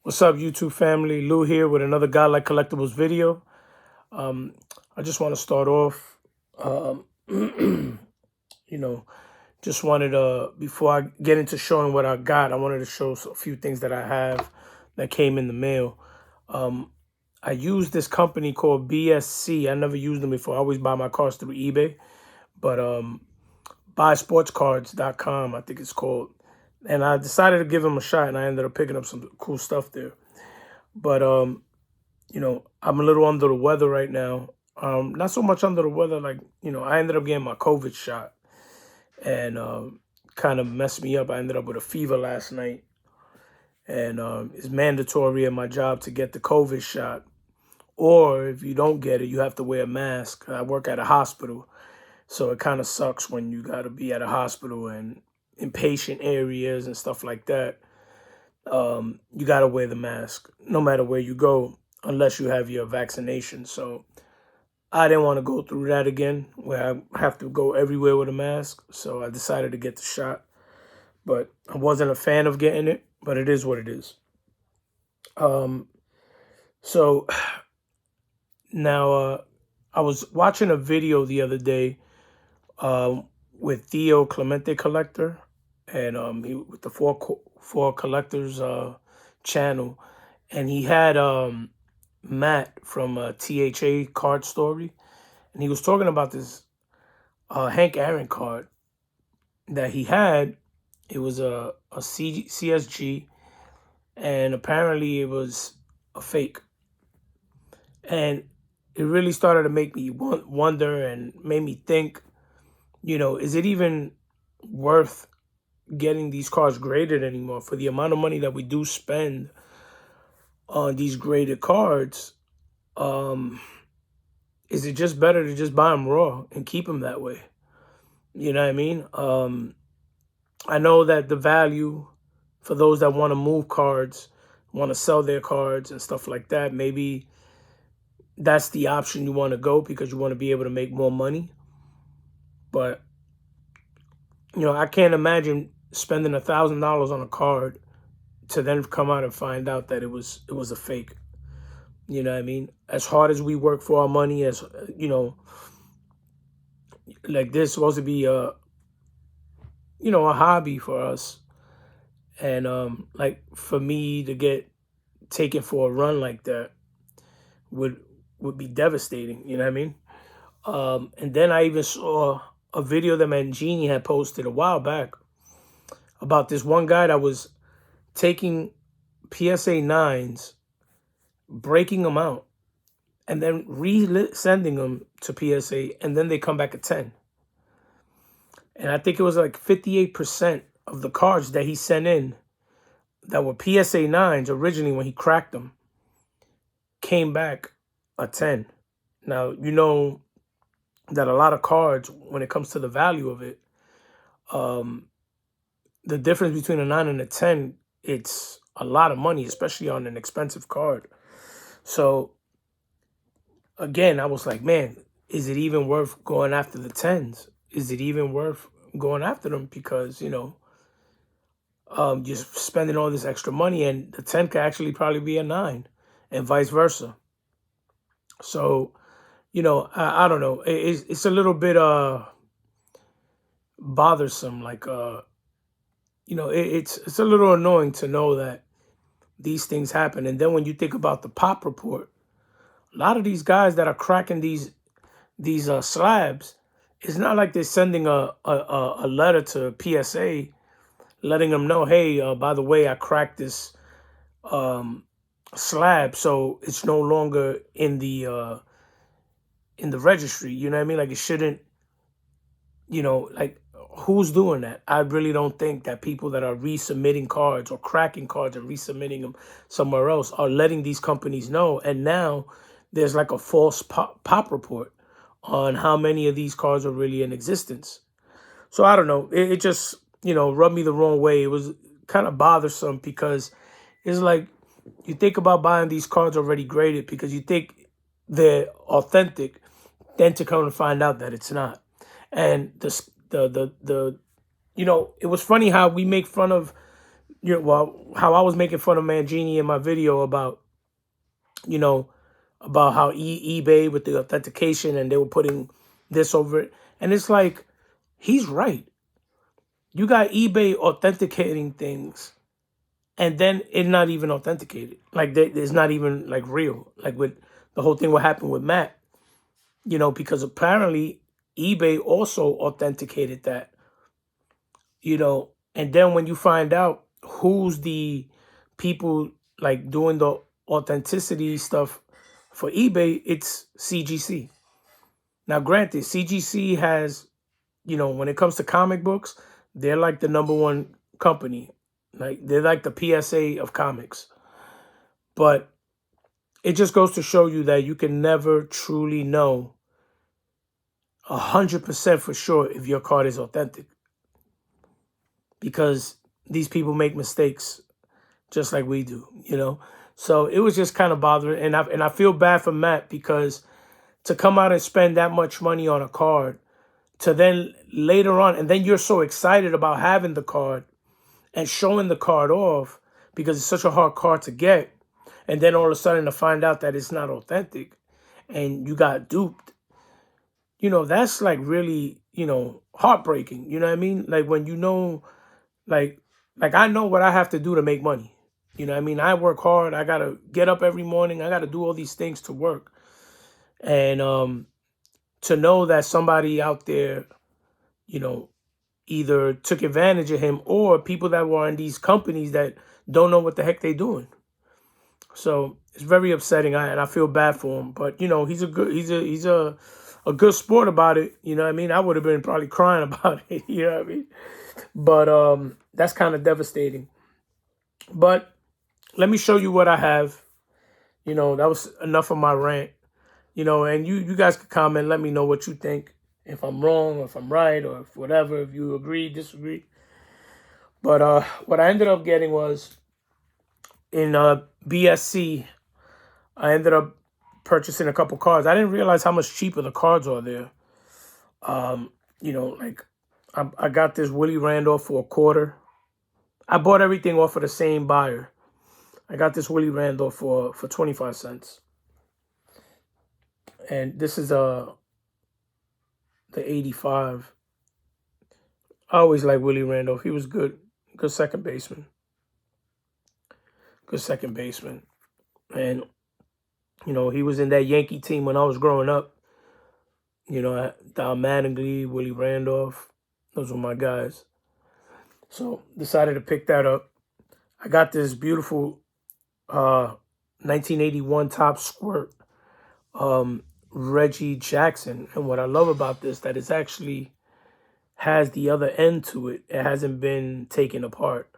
What's up, YouTube family? Lou here with another God Like Collectibles video. I just want to start off, um, just wanted to, before I get into showing what I got, I wanted to show a few things that I have that came in the mail. I use this company called BSC. I never used them before. I always buy my cars through eBay, but buysportscards.com, I think it's called. And I decided to give them a shot, and I ended up picking up some cool stuff there. But, I'm a little under the weather right now. Not so much under the weather, like, I ended up getting my COVID shot, and kind of messed me up. I ended up with a fever last night, and it's mandatory at my job to get the COVID shot. Or if you don't get it, you have to wear a mask. I work at a hospital, so it kind of sucks when you got to be at a hospital and in patient areas and stuff like that. You got to wear the mask no matter where you go, unless you have your vaccination. So I didn't want to go through that again, where I have to go everywhere with a mask. So I decided to get the shot, but I wasn't a fan of getting it, but it is what it is. So now I was watching a video the other day with Theo Clemente Collector, and he with the four collectors channel, and he had Matt from THA Card Story, and he was talking about this Hank Aaron card that he had. It was a CSG, and apparently it was a fake, and it really started to make me wonder and made me think, is it even worth getting these cards graded anymore for the amount of money that we do spend on these graded cards? Is it just better to just buy them raw and keep them that way? You know what I mean? I know that the value for those that want to move cards, want to sell their cards and stuff like that, maybe that's the option you want to go because you want to be able to make more money. But, I can't imagine spending $1,000 on a card to then come out and find out that it was a fake. You know what I mean? As hard as we work for our money, as like this is supposed to be a hobby for us, and like for me to get taken for a run like that would be devastating. You know what I mean? And then I even saw a video that Mangini had posted a while back about this one guy that was taking PSA 9s, breaking them out, and then sending them to PSA, and then they come back at 10. And I think it was like 58% of the cards that he sent in that were PSA 9s originally when he cracked them came back a 10. Now, that a lot of cards, when it comes to the value of it, the difference between a 9 and a 10, it's a lot of money, especially on an expensive card. So again, I was like, man, is it even worth going after the 10s? Is it even worth going after them? Because, you're spending all this extra money, and the 10 could actually probably be a 9 and vice versa. So, I don't know. It's a little bit bothersome. Like, it's a little annoying to know that these things happen. And then when you think about the pop report, a lot of these guys that are cracking these slabs, it's not like they're sending a letter to PSA letting them know, hey, by the way, I cracked this slab, so it's no longer in the registry. You know what I mean? Like, it shouldn't, like, who's doing that? I really don't think that people that are resubmitting cards or cracking cards and resubmitting them somewhere else are letting these companies know. And now there's like a false pop report on how many of these cards are really in existence. So I don't know. It just, rubbed me the wrong way. It was kind of bothersome because it's like you think about buying these cards already graded because you think they're authentic, then to come and find out that it's not. And it was funny how we make fun of well, how I was making fun of Mangini in my video about, you know, about how eBay with the authentication and they were putting this over it. And it's like, he's right. You got eBay authenticating things and then it's not even authenticated. Like, it's not even like real. Like with the whole thing what happened with Matt, because apparently eBay also authenticated that, and then when you find out who's the people like doing the authenticity stuff for eBay, it's CGC. Now, granted, CGC has, when it comes to comic books, they're like the #1 company. Like, they're like the PSA of comics. But it just goes to show you that you can never truly know 100% for sure if your card is authentic. Because these people make mistakes just like we do, So it was just kind of bothering. And I feel bad for Matt because to come out and spend that much money on a card to then later on, and then you're so excited about having the card and showing the card off because it's such a hard card to get. And then all of a sudden to find out that it's not authentic and you got duped, that's like really, heartbreaking. You know what I mean? Like when like I know what I have to do to make money. You know what I mean? I work hard. I got to get up every morning. I got to do all these things to work. And to know that somebody out there, either took advantage of him or people that were in these companies that don't know what the heck they're doing. So it's very upsetting, and I feel bad for him. But he's a good sport about it. You know what I mean? I would have been probably crying about it. You know what I mean? But that's kind of devastating. But let me show you what I have. That was enough of my rant. And you guys can comment, let me know what you think. If I'm wrong, or if I'm right, or if whatever, if you agree, disagree. But what I ended up getting was in BSC, I ended up purchasing a couple cards. I didn't realize how much cheaper the cards are there. Like I got this Willie Randolph for $0.25. I bought everything off of the same buyer. I got this Willie Randolph for 25 cents. And this is the 85. I always liked Willie Randolph. He was good. Good second baseman. And, he was in that Yankee team when I was growing up. Don Mattingly, Willie Randolph. Those were my guys. So decided to pick that up. I got this beautiful 1981 Top Squirt Reggie Jackson. And what I love about this, that it's actually has the other end to it. It hasn't been taken apart.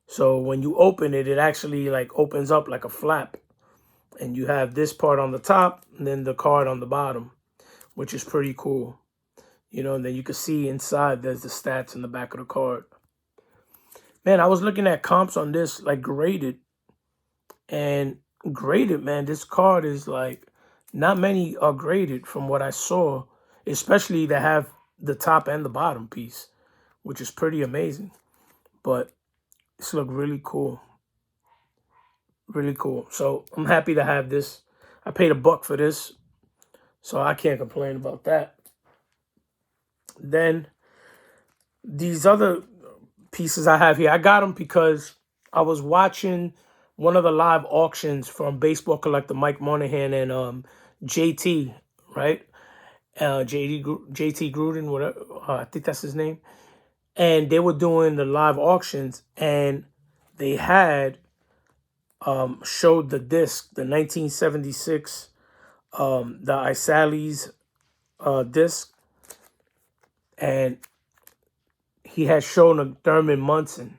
So when you open it, it actually like opens up like a flap. And you have this part on the top and then the card on the bottom, which is pretty cool. And then you can see inside there's the stats in the back of the card. Man, I was looking at comps on this, like graded. And graded, man, this card is like, not many are graded from what I saw, especially to have the top and the bottom piece, which is pretty amazing. But this look really cool. Really cool. So I'm happy to have this. I paid $1 for this, so I can't complain about that. Then these other pieces I have here, I got them because I was watching one of the live auctions from Baseball Collector Mike Monahan and JT, right? JT Gruden, whatever. I think that's his name. And they were doing the live auctions, and they had showed the disc, the 1976, the Isales disc, and he had shown a Thurman Munson.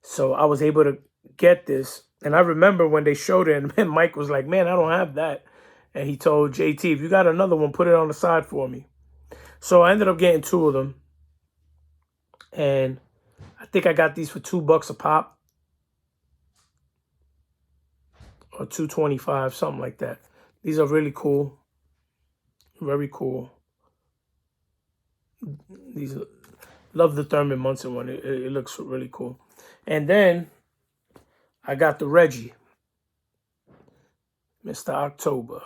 So I was able to get this. And I remember when they showed it, and Mike was like, man, I don't have that. And he told JT, if you got another one, put it on the side for me. So I ended up getting 2 of them. And I think I got these for $2 a pop. Or $2.25, something like that. These are really cool. Very cool. Love the Thurman Munson one. It looks really cool. And then I got the Reggie, Mr. October.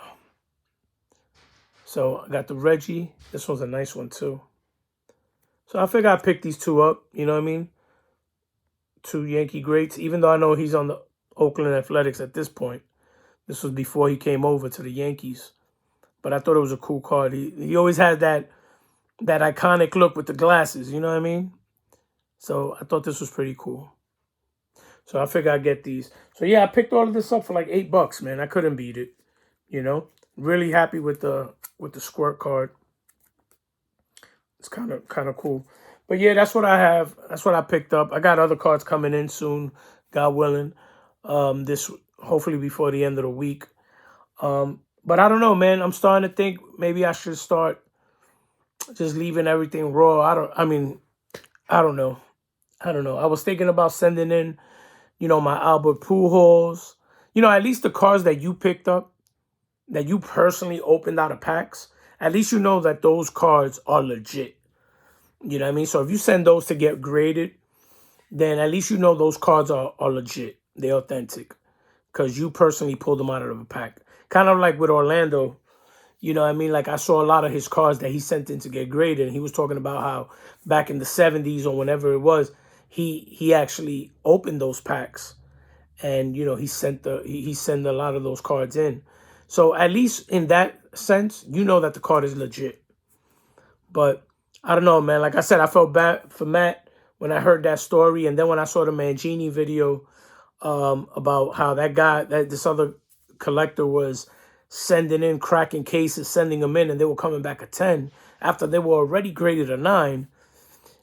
So I got the Reggie. This one's a nice one too. So I figure I picked these two up. You know what I mean? Two Yankee greats. Even though I know he's on the Oakland Athletics at this point. This was before he came over to the Yankees. But I thought it was a cool card. He always had that iconic look with the glasses. You know what I mean? So I thought this was pretty cool. So I figured I'd get these. So yeah, I picked all of this up for like $8, man. I couldn't beat it. You know? Really happy with the squirt card. It's kind of cool. But yeah, that's what I have. That's what I picked up. I got other cards coming in soon, God willing. This hopefully before the end of the week. But I don't know, man. I'm starting to think maybe I should start just leaving everything raw. I don't know. I was thinking about sending in, my Albert Pujols. At least the cards that you picked up, that you personally opened out of packs, at least you know that those cards are legit. You know what I mean? So if you send those to get graded, then at least you know those cards are legit. They're authentic. Because you personally pulled them out of a pack. Kind of like with Orlando. You know what I mean? Like I saw a lot of his cards that he sent in to get graded. And he was talking about how back in the 70s or whenever it was, he actually opened those packs. And, he sent a lot of those cards in. So at least in that sense, you know that the card is legit. But I don't know, man. Like I said, I felt bad for Matt when I heard that story. And then when I saw the Mangini video about how this other collector was sending in, cracking cases, sending them in, and they were coming back a 10 after they were already graded a 9,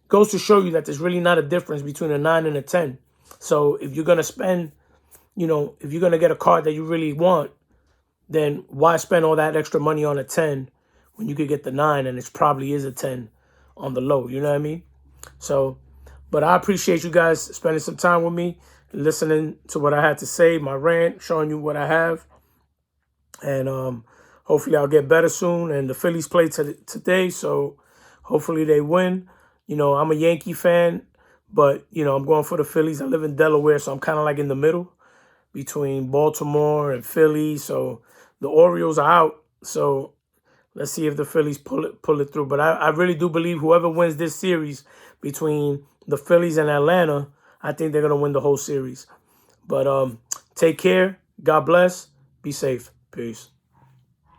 goes to show you that there's really not a difference between a 9 and a 10. So if you're going to spend, if you're going to get a card that you really want, then why spend all that extra money on a 10 when you could get the 9 and it probably is a 10 on the low, you know what I mean? So, but I appreciate you guys spending some time with me, listening to what I had to say, my rant, showing you what I have. And hopefully I'll get better soon. And the Phillies play today, so hopefully they win. I'm a Yankee fan, but, I'm going for the Phillies. I live in Delaware, so I'm kind of like in the middle between Baltimore and Philly. So the Orioles are out. So let's see if the Phillies pull it through. But I really do believe whoever wins this series between the Phillies and Atlanta, I think they're going to win the whole series. But take care. God bless. Be safe. Peace.